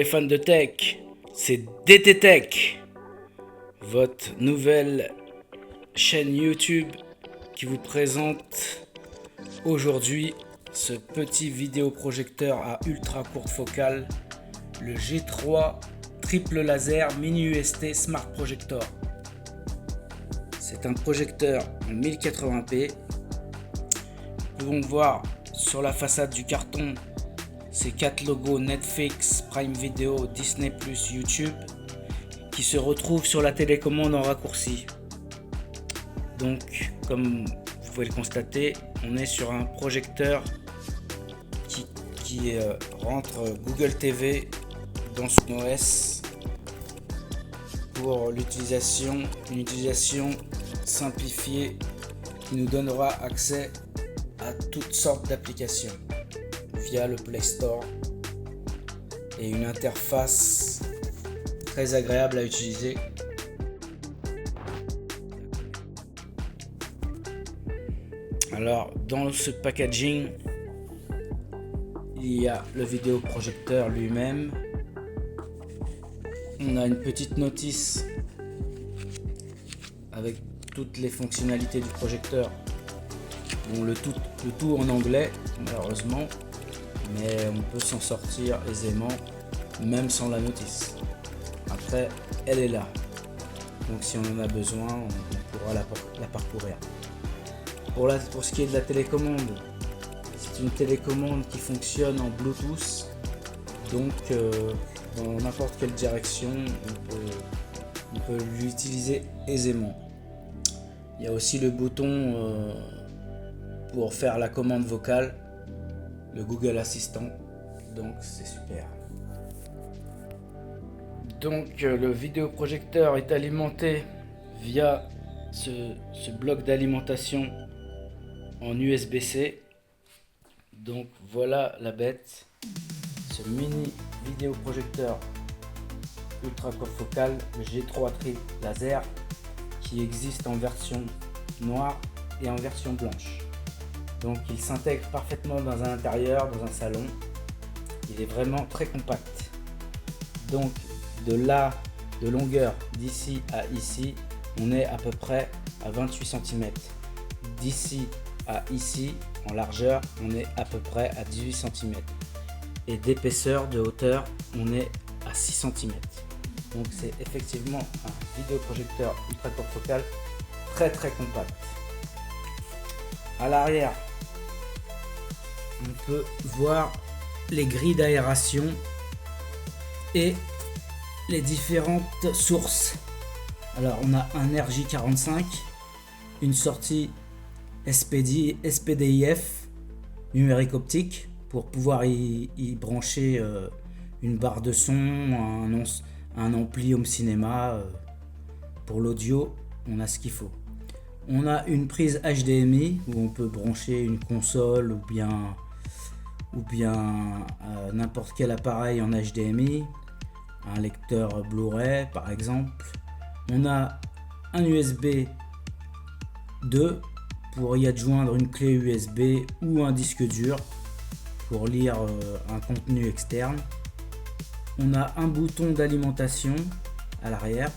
fans de tech, c'est DT Tech, votre nouvelle chaîne YouTube qui vous présente aujourd'hui ce petit vidéoprojecteur à ultra courte focale, le G3 triple laser mini UST Smart Projector. C'est un projecteur en 1080p. Nous pouvons voir sur la façade du carton ces 4 logos Netflix, Prime Video, Disney+, YouTube qui se retrouvent sur la télécommande en raccourci. Donc, comme vous pouvez le constater, on est sur un projecteur qui rentre Google TV dans son OS pour une utilisation simplifiée qui nous donnera accès à toutes sortes d'applications via le Play Store et une interface très agréable à utiliser. Alors, dans ce packaging, il y a le vidéoprojecteur lui-même. On a une petite notice avec toutes les fonctionnalités du projecteur. Bon, le tout en anglais, malheureusement, mais on peut s'en sortir aisément, même sans la notice. Après, elle est là. Donc si on en a besoin, on pourra la parcourir. Pour ce qui est de la télécommande, c'est une télécommande qui fonctionne en Bluetooth. Donc dans n'importe quelle direction, on peut l'utiliser aisément. Il y a aussi le bouton pour faire la commande vocale, le Google Assistant, donc c'est super. Donc le vidéoprojecteur est alimenté via ce bloc d'alimentation en USB-C. Donc voilà la bête, ce mini vidéoprojecteur ultra courte focale, le G3 triple laser, qui existe en version noire et en version blanche. Donc il s'intègre parfaitement dans un intérieur, dans un salon. Il est vraiment très compact. Donc de longueur d'ici à ici, on est à peu près à 28 cm. D'ici à ici, en largeur, on est à peu près à 18 cm. Et d'épaisseur, de hauteur, on est à 6 cm. Donc c'est effectivement un vidéoprojecteur ultra courte focale très compact. À l'arrière, on peut voir les grilles d'aération et les différentes sources. Alors on a un RJ45, une sortie SPDIF numérique optique pour pouvoir y brancher une barre de son, un ampli home cinéma. Pour l'audio, on a ce qu'il faut. On a une prise HDMI où on peut brancher une console ou bien n'importe quel appareil en HDMI, un lecteur Blu-ray par exemple. On a un USB 2 pour y adjoindre une clé USB ou un disque dur pour lire un contenu externe. On a un bouton d'alimentation à l'arrière,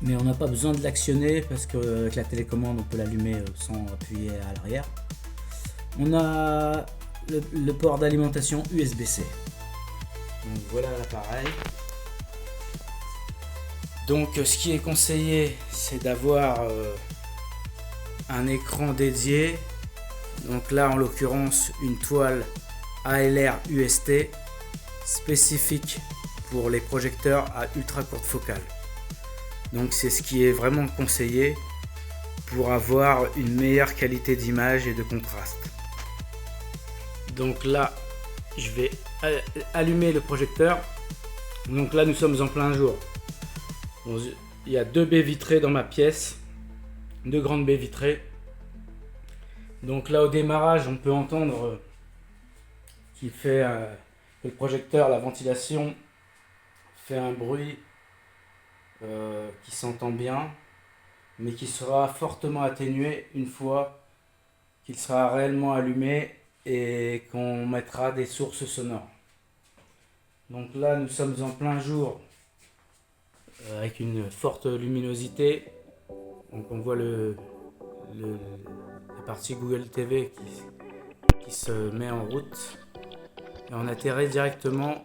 mais on n'a pas besoin de l'actionner parce qu'avec la télécommande on peut l'allumer sans appuyer à l'arrière. On a le port d'alimentation USB-C. Donc voilà l'appareil. Donc ce qui est conseillé, c'est d'avoir un écran dédié. Donc là en l'occurrence une toile ALR UST spécifique pour les projecteurs à ultra courte focale. Donc c'est ce qui est vraiment conseillé pour avoir une meilleure qualité d'image et de contraste. Donc là je vais allumer le projecteur. Donc là nous sommes en plein jour. Bon, il y a 2 baies vitrées dans ma pièce, 2 grandes baies vitrées. Donc là au démarrage on peut entendre qu'il fait que le projecteur, la ventilation fait un bruit qui s'entend bien, mais qui sera fortement atténué une fois qu'il sera réellement allumé et qu'on mettra des sources sonores. Donc là, nous sommes en plein jour avec une forte luminosité. Donc on voit la partie Google TV qui se met en route. Et on atterrit directement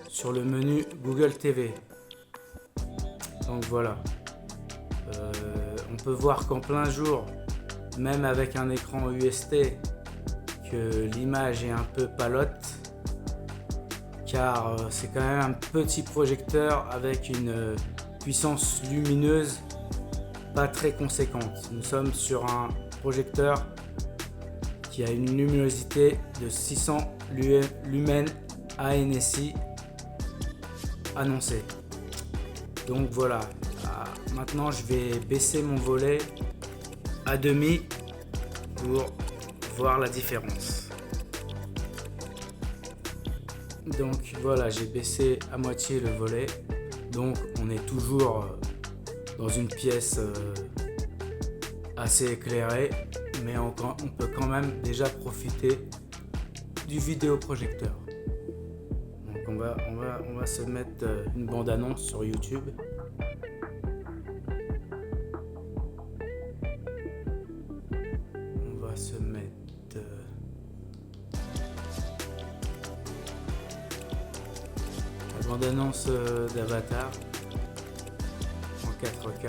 sur le menu Google TV. Donc voilà. On peut voir qu'en plein jour, même avec un écran UST, que l'image est un peu palote, car c'est quand même un petit projecteur avec une puissance lumineuse pas très conséquente. Nous sommes sur un projecteur qui a une luminosité de 600 lumens ANSI annoncé. Donc voilà, maintenant je vais baisser mon volet à demi pour voir la différence. Donc voilà, j'ai baissé à moitié le volet. Donc on est toujours dans une pièce assez éclairée, mais on peut quand même déjà profiter du vidéoprojecteur. Donc on va se mettre une bande-annonce sur YouTube. On va se mettre la bande-annonce d'Avatar en 4K.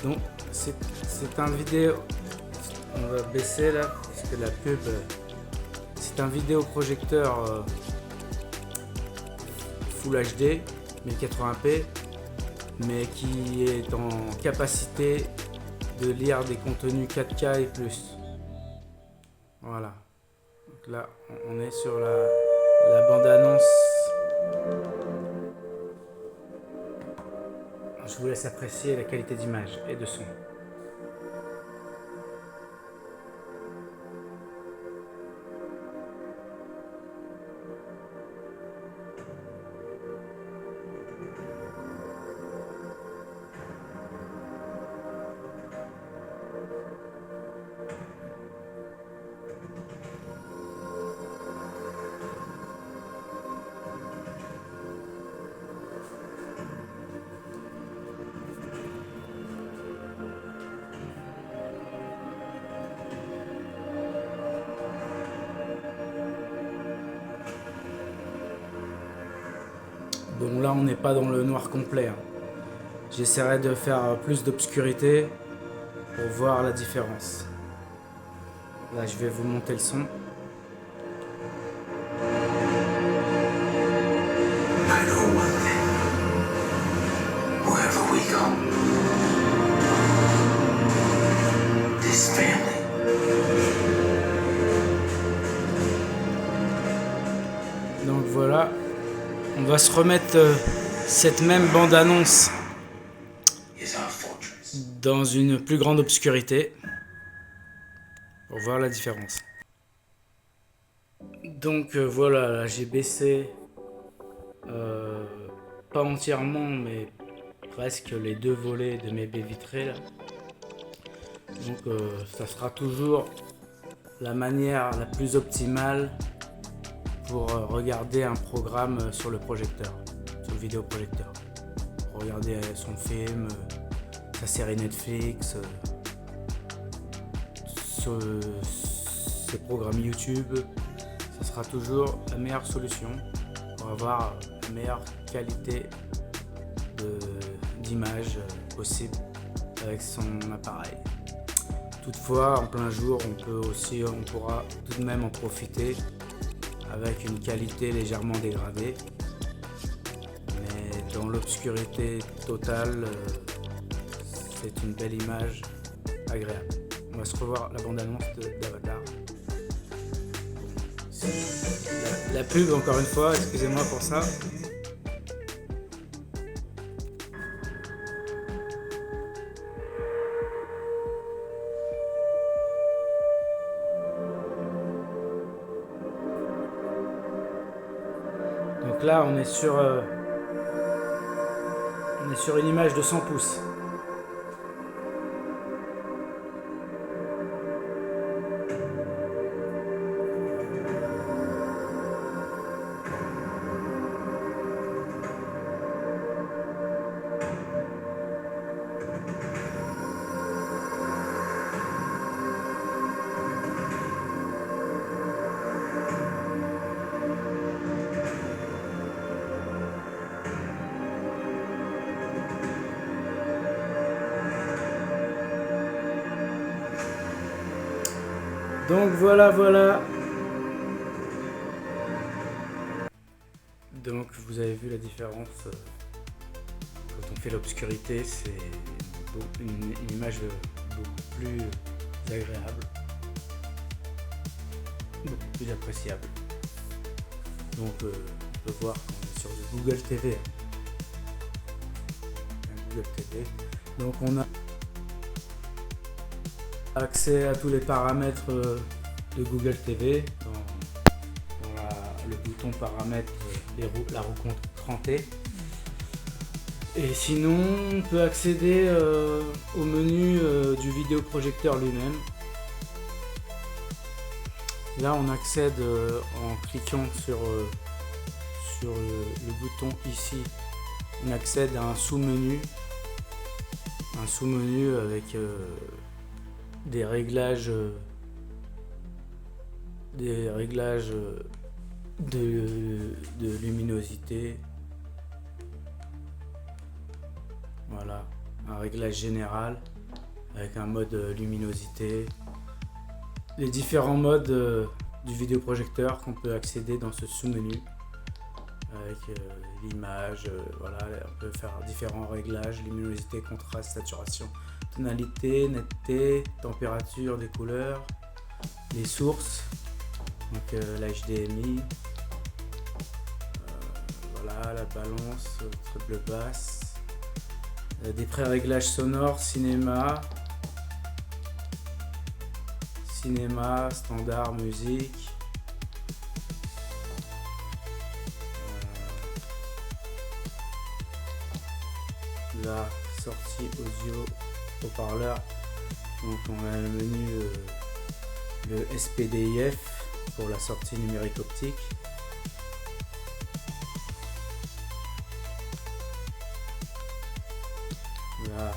Donc c'est un vidéo. On va baisser là parce que la pub. C'est un vidéoprojecteur Full HD 1080p, mais qui est en capacité de lire des contenus 4K et plus. Voilà. Donc là, on est sur la bande-annonce. Je vous laisse apprécier la qualité d'image et de son. Bon, là on n'est pas dans le noir complet. J'essaierai de faire plus d'obscurité pour voir la différence. Là je vais vous monter le son. I know one thing. Wherever we go, this family. Donc voilà, on va se remettre cette même bande-annonce dans une plus grande obscurité pour voir la différence. Donc voilà, là, j'ai baissé pas entièrement mais presque les deux volets de mes baies vitrées là. Donc ça sera toujours la manière la plus optimale pour regarder un programme sur le projecteur, sur le vidéoprojecteur. Pour regarder son film, sa série Netflix, ses programmes YouTube. Ça sera toujours la meilleure solution pour avoir la meilleure qualité d'image possible avec son appareil. Toutefois, en plein jour, on pourra tout de même en profiter avec une qualité légèrement dégradée, mais dans l'obscurité totale, c'est une belle image agréable. On va se revoir la bande-annonce d'Avatar. La pub encore une fois, excusez-moi pour ça. Donc là on est sur une image de 100 pouces. Donc voilà. Donc vous avez vu la différence. Quand on fait l'obscurité, c'est une image beaucoup plus agréable, beaucoup plus appréciable. Donc on peut voir qu'on est sur du Google TV. Google TV. Donc on a accès à tous les paramètres de Google TV. Dans le bouton paramètres, la roue crantée. Et sinon, on peut accéder au menu du vidéoprojecteur lui-même. Là, on accède en cliquant sur le bouton ici. On accède à un sous-menu. Un sous-menu avec des réglages de luminosité. Voilà, un réglage général avec un mode luminosité. Les différents modes du vidéoprojecteur qu'on peut accéder dans ce sous-menu avec l'image, voilà, on peut faire différents réglages, luminosité, contraste, saturation, tonalité, netteté, température des couleurs, les sources, donc la HDMI, voilà, la balance, treble basse, des pré-réglages sonores, cinéma, standard, musique, la sortie audio haut-parleur. Donc on a le menu le SPDIF pour la sortie numérique optique. Là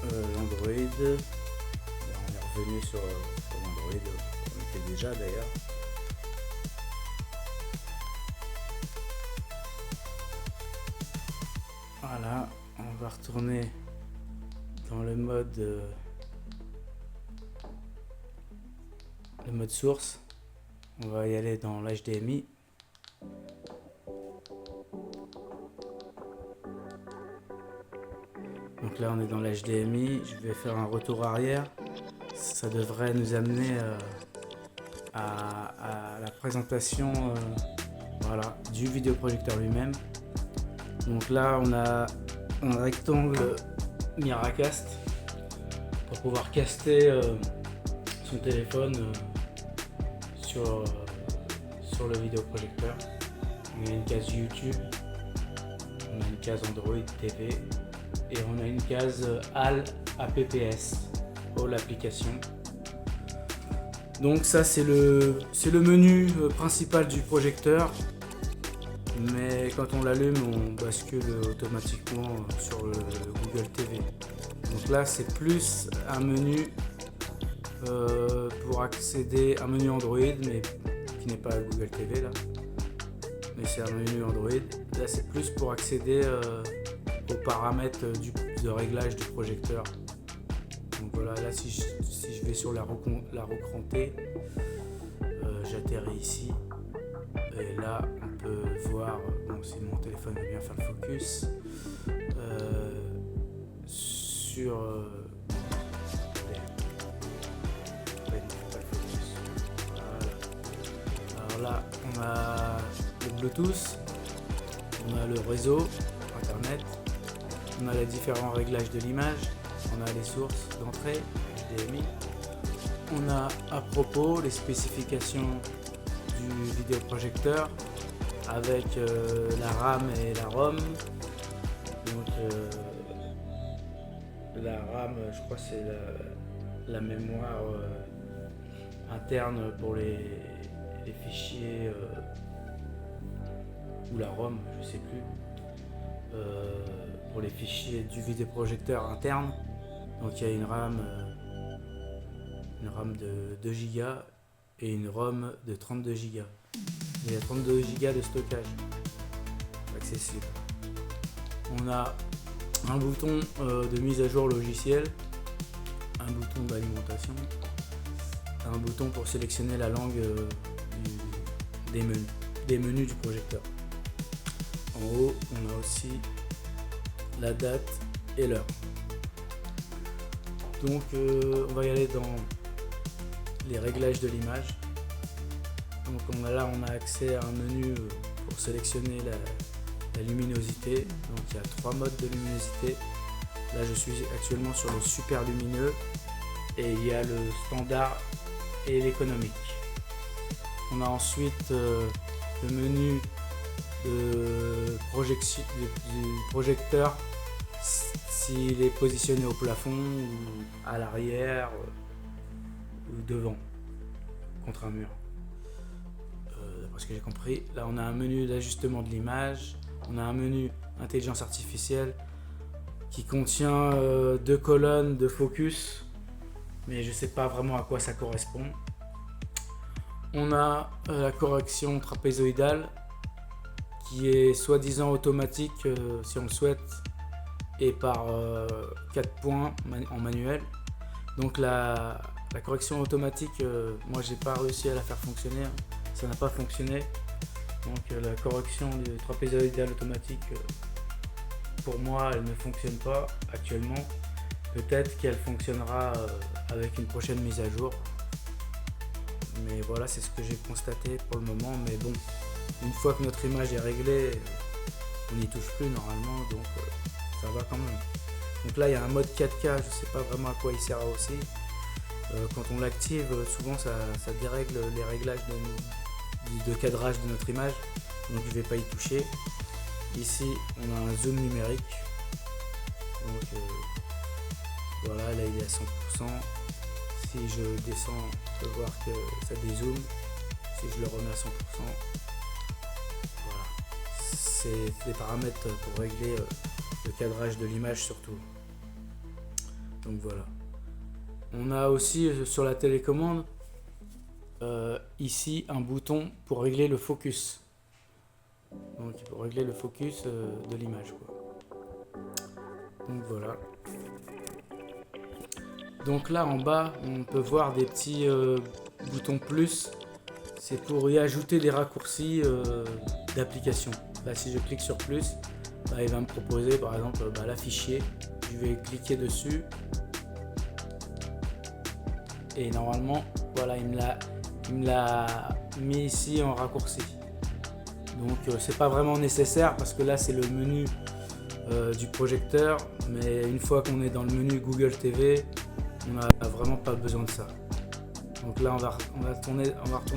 l'Android. On est revenu sur l'Android, on était déjà d'ailleurs. Voilà, on va retourner dans le mode source. On va y aller dans l'HDMI. Donc là on est dans l'HDMI, je vais faire un retour arrière. Ça devrait nous amener à la présentation voilà, du vidéoprojecteur lui-même. Donc là on a un rectangle Miracast pour pouvoir caster son téléphone sur le vidéoprojecteur. On a une case YouTube, on a une case Android TV et on a une case All APPS, All Application. Donc ça c'est le menu principal du projecteur, mais quand on l'allume on bascule automatiquement sur le Google TV. Donc là c'est plus un menu pour accéder, un menu Android mais qui n'est pas Google TV là, mais c'est un menu Android. Là c'est plus pour accéder aux paramètres de réglage du projecteur. Donc voilà, là si je vais sur la roue crantée, j'atterris ici et là on peut voir, bon, si mon téléphone veut bien faire le focus, sur alors là on a le Bluetooth, on a le réseau internet, on a les différents réglages de l'image, on a les sources d'entrée HDMI, on a à propos les spécifications du vidéoprojecteur avec la RAM et la ROM. Donc la RAM, je crois c'est la mémoire interne pour les fichiers, ou la ROM, je sais plus, pour les fichiers du vidéoprojecteur interne. Donc il y a une RAM de 2 Go et une ROM de 32 Go. Il y a 32 Go de stockage accessible. On a un bouton de mise à jour logiciel, un bouton d'alimentation, un bouton pour sélectionner la langue des menus du projecteur. En haut, on a aussi la date et l'heure. Donc on va y aller dans les réglages de l'image. Donc on a accès à un menu pour sélectionner la luminosité. Donc il y a 3 modes de luminosité. Là je suis actuellement sur le super lumineux et il y a le standard et l'économique. On a ensuite le menu de projection du projecteur, s'il est positionné au plafond ou à l'arrière ou devant contre un mur. D'après ce que j'ai compris, là on a un menu d'ajustement de l'image, on a un menu intelligence artificielle qui contient 2 colonnes de focus, mais je ne sais pas vraiment à quoi ça correspond. On a la correction trapézoïdale qui est soi-disant automatique si on le souhaite et par 4 points en manuel. Donc la correction automatique, moi j'ai pas réussi à la faire fonctionner, ça n'a pas fonctionné. Donc la correction du trapézoïdal automatique, pour moi elle ne fonctionne pas actuellement. Peut-être qu'elle fonctionnera avec une prochaine mise à jour. Mais voilà, c'est ce que j'ai constaté pour le moment. Mais bon, une fois que notre image est réglée, on n'y touche plus normalement, donc ça va quand même. Donc là il y a un mode 4K, je ne sais pas vraiment à quoi il sert aussi. Quand on l'active, souvent ça dérègle les réglages de cadrage de notre image, donc je ne vais pas y toucher. Ici on a un zoom numérique, donc voilà, là il est à 100%. Si je descends, on peut voir que ça dézoome. Si je le remets à 100%, voilà. C'est des paramètres pour régler le cadrage de l'image surtout. Donc voilà. On a aussi sur la télécommande ici un bouton pour régler le focus. Donc pour régler le focus de l'image, quoi. Donc voilà. Donc là en bas on peut voir des petits boutons plus, c'est pour y ajouter des raccourcis d'application. Là si je clique sur plus, il va me proposer par exemple l'affichier, je vais cliquer dessus et normalement voilà il me l'a mis ici en raccourci. Donc c'est pas vraiment nécessaire parce que là c'est le menu du projecteur, mais une fois qu'on est dans le menu Google TV, on n'a vraiment pas besoin de ça. Donc là on va retourner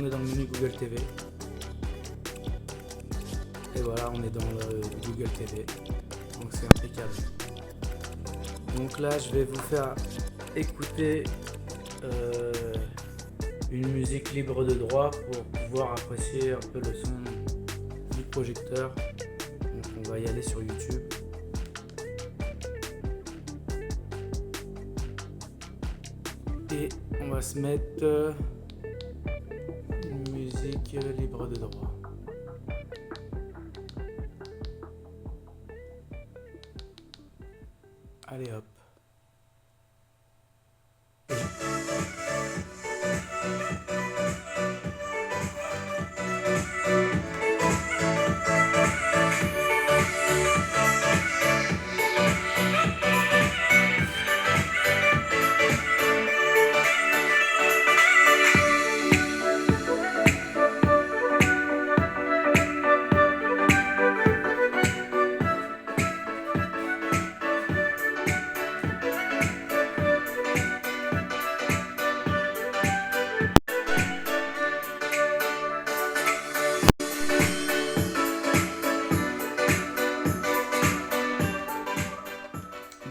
dans le menu Google TV. Et voilà, on est dans le Google TV. Donc c'est impeccable. Donc là je vais vous faire écouter une musique libre de droit pour pouvoir apprécier un peu le son du projecteur. Donc on va y aller sur YouTube. Et on va se mettre une musique libre de droit. Allez hop.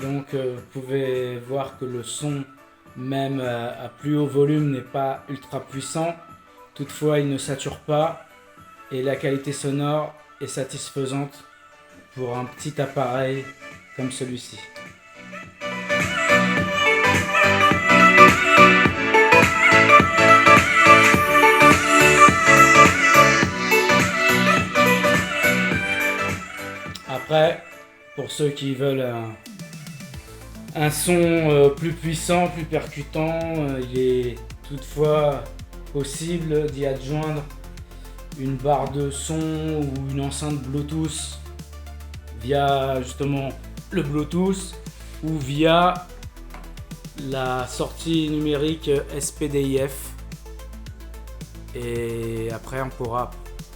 Donc vous pouvez voir que le son, même à plus haut volume, n'est pas ultra puissant. Toutefois, il ne sature pas et la qualité sonore est satisfaisante pour un petit appareil comme celui-ci. Après, pour ceux qui veulent un son plus puissant, plus percutant, il est toutefois possible d'y adjoindre une barre de son ou une enceinte Bluetooth via justement le Bluetooth ou via la sortie numérique SPDIF, et après on pourra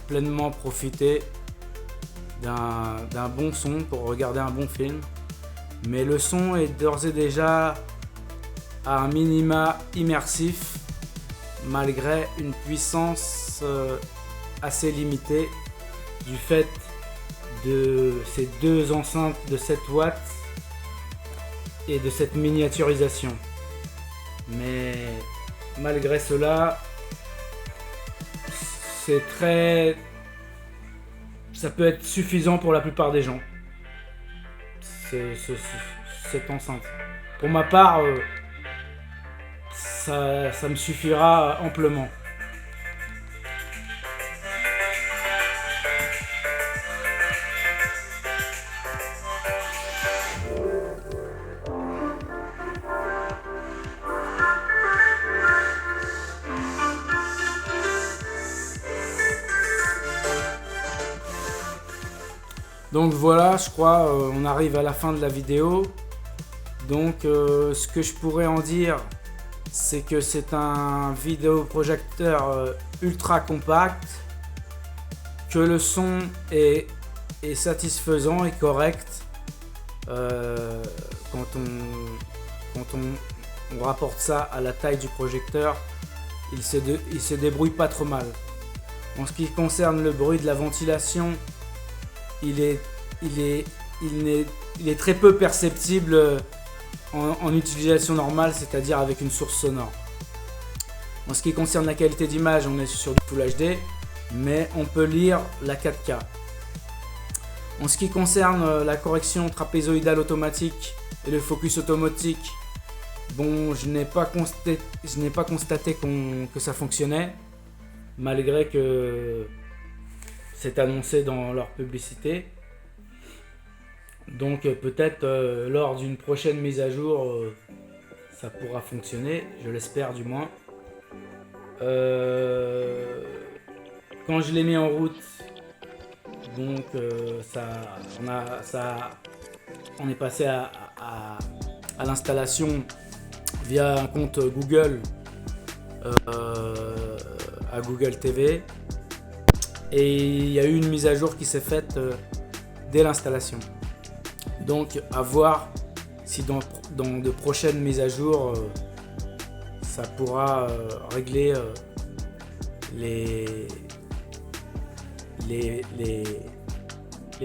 pleinement profiter d'un bon son pour regarder un bon film. Mais le son est d'ores et déjà à un minima immersif malgré une puissance assez limitée du fait de ces deux enceintes de 7 watts et de cette miniaturisation. Mais malgré cela, ça peut être suffisant pour la plupart des gens, cette enceinte. Pour ma part, ça me suffira amplement. Donc voilà, je crois on arrive à la fin de la vidéo. Donc ce que je pourrais en dire, c'est que c'est un vidéoprojecteur ultra compact, que le son est satisfaisant et correct quand on rapporte ça à la taille du projecteur. Il se débrouille pas trop mal. En ce qui concerne le bruit de la ventilation, il est très peu perceptible en utilisation normale, c'est-à-dire avec une source sonore. En ce qui concerne la qualité d'image, on est sur du Full HD, mais on peut lire la 4K. En ce qui concerne la correction trapézoïdale automatique et le focus automatique, bon, je n'ai pas constaté que ça fonctionnait, malgré que c'est annoncé dans leur publicité. Donc peut-être lors d'une prochaine mise à jour, ça pourra fonctionner, je l'espère du moins. Quand je l'ai mis en route, donc on est passé à l'installation via un compte Google, à Google TV, et il y a eu une mise à jour qui s'est faite dès l'installation. Donc à voir si dans de prochaines mises à jour ça pourra régler les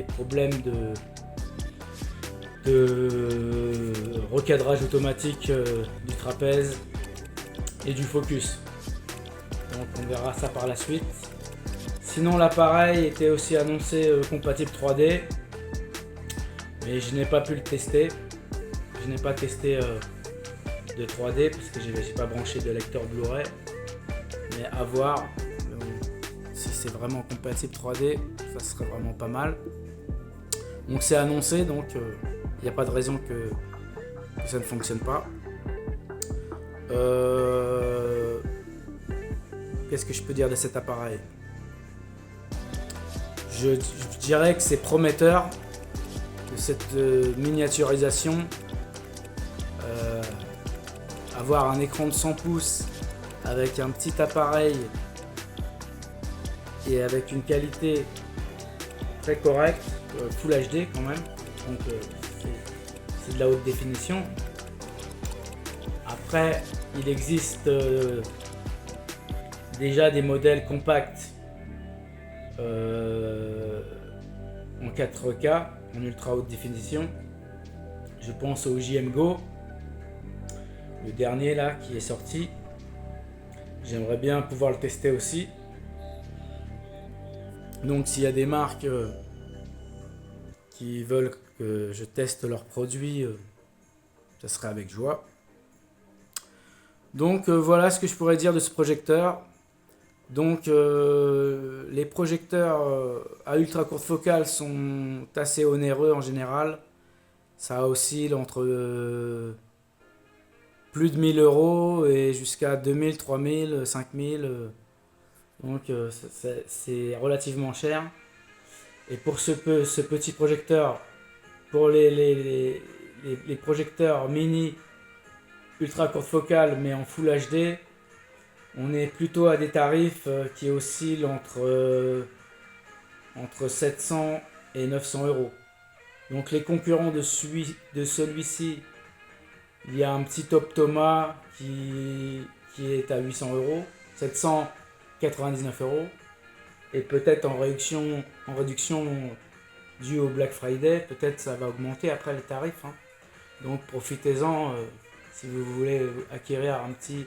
problèmes de recadrage automatique du trapèze et du focus. Donc on verra ça par la suite. Sinon l'appareil était aussi annoncé compatible 3D, mais je n'ai pas pu le tester. Je n'ai pas testé de 3D parce que j'ai pas branché de lecteur Blu-ray. Mais à voir si c'est vraiment compatible 3D, ça serait vraiment pas mal. Donc c'est annoncé, donc il n'y a pas de raison que ça ne fonctionne pas. Qu'est-ce que je peux dire de cet appareil ? Je dirais que c'est prometteur de cette miniaturisation. Avoir un écran de 100 pouces avec un petit appareil et avec une qualité très correcte, Full HD quand même, donc c'est de la haute définition. Après, il existe déjà des modèles compacts en 4K, en ultra haute définition. Je pense au JM Go, le dernier là qui est sorti. J'aimerais bien pouvoir le tester aussi. Donc s'il y a des marques qui veulent que je teste leurs produits, ça serait avec joie. Donc voilà ce que je pourrais dire de ce projecteur. Donc les projecteurs à ultra courte focale sont assez onéreux en général. Ça oscille entre plus de 1000 euros et jusqu'à 2000, 3000, 5000. Donc c'est relativement cher. Et pour ce petit projecteur, pour les projecteurs mini ultra courte focale mais en Full HD, on est plutôt à des tarifs qui oscillent entre 700 et 900 euros. Donc les concurrents de celui-ci, il y a un petit Optoma qui est à 800 euros, 799 euros. Et peut-être en réduction due au Black Friday, peut-être ça va augmenter après les tarifs. Hein. Donc profitez-en si vous voulez acquérir un petit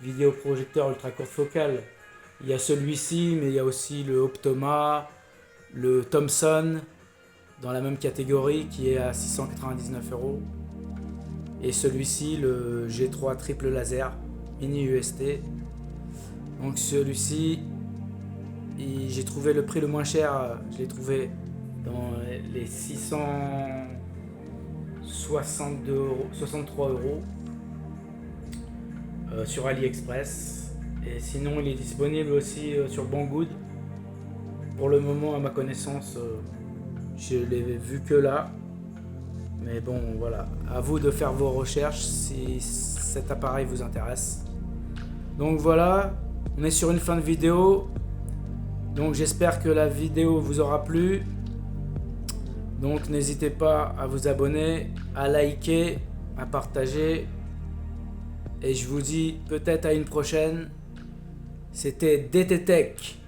vidéoprojecteur ultra courte focale. Il y a celui-ci, mais il y a aussi le Optoma, le Thomson, dans la même catégorie, qui est à 699 euros. Et celui-ci, le G3 triple laser, mini UST. Donc celui-ci, j'ai trouvé le prix le moins cher, je l'ai trouvé dans les 63 euros sur AliExpress. Et sinon, il est disponible aussi sur Banggood. Pour le moment, à ma connaissance, je l'ai vu que là. Mais bon, voilà. À vous de faire vos recherches si cet appareil vous intéresse. Donc voilà, on est sur une fin de vidéo. Donc j'espère que la vidéo vous aura plu. Donc n'hésitez pas à vous abonner, à liker, à partager. Et je vous dis peut-être à une prochaine. C'était DT Tech.